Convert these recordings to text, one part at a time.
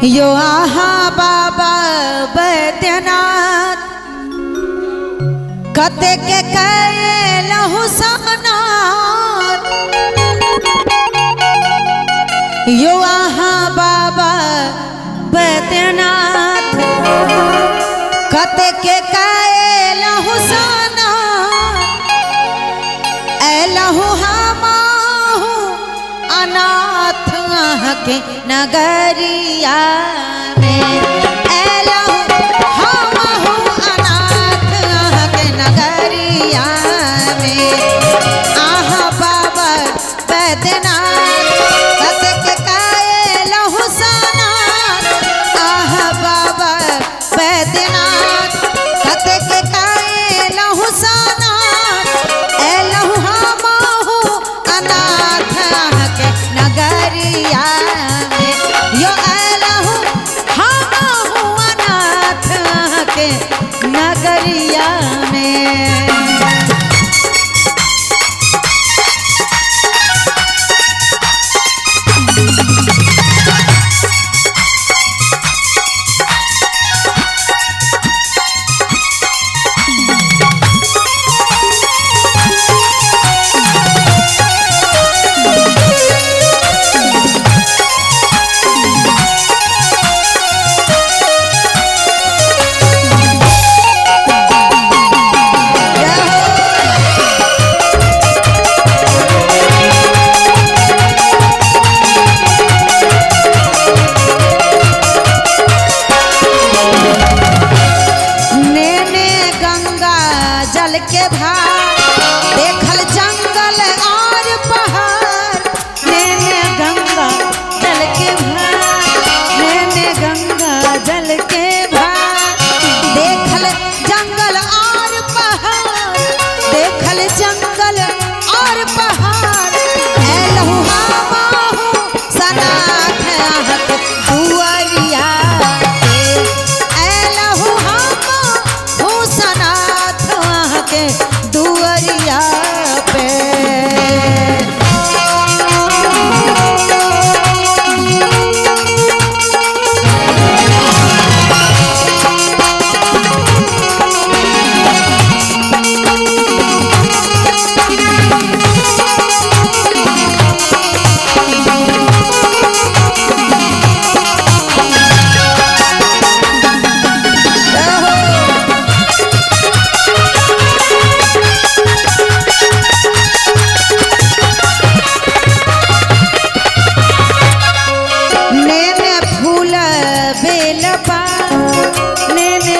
यो आहा बाबा बैद्यनाथ कते के कैलहु सनाथ। यो आहा बाबा बैद्यनाथ कते के कैलहु सनाथ। ऐलहु हमाहु अनाथ के नगरिया में। ऐलहु हमाहु अनाथ के नगरिया में। आहा बाबा बैद्यनाथ कते के कैलहु सनाथ। आहा बाबा बैद्यनाथ कते के कैलहु सनाथ। ऐलहु हमाहु अनाथ के नगरिया में। यो ऐलहु हमाहु अनाथ के नगरिया में। जल के भार देखल जंगल और पहाड़। नैने गंगा जल के भार, नैने गंगा जल के भार। देखल जंगल और पहाड़, देखल जंगल और पहाड़। ऐलहु हमाहु सनाथ दुआरिया पे। ऐलहु हमाहु सनाथ के दुआरिया पे।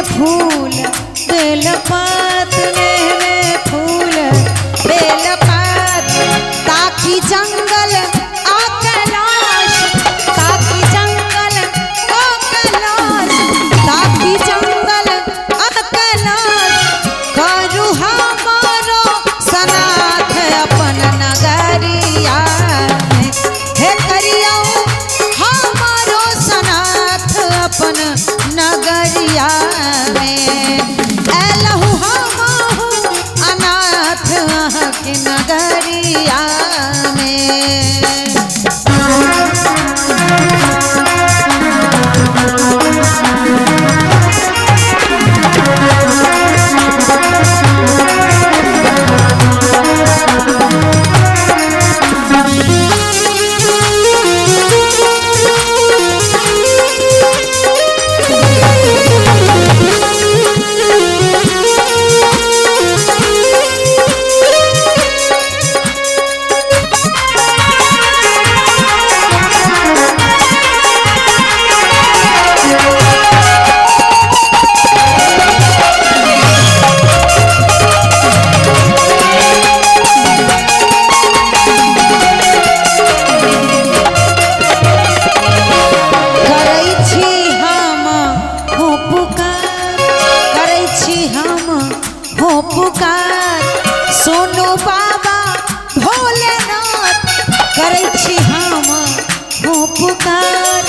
फूल बेलपात, नैने फूल बेलपात। ताकि जंगल आ कैलाश, ताकि जंगल आ कैलाश, ताकि जंगल आ कैलाश। करू हमारो सनाथ अपन नगरिया में। हे करियौ हमारो सनाथ अपन नगरिया में। ऐलहु हमाहु अनाथ के नगरिया में। पुकार सोनू बाबा भोलेनाथ करै छी हम हो पुकार।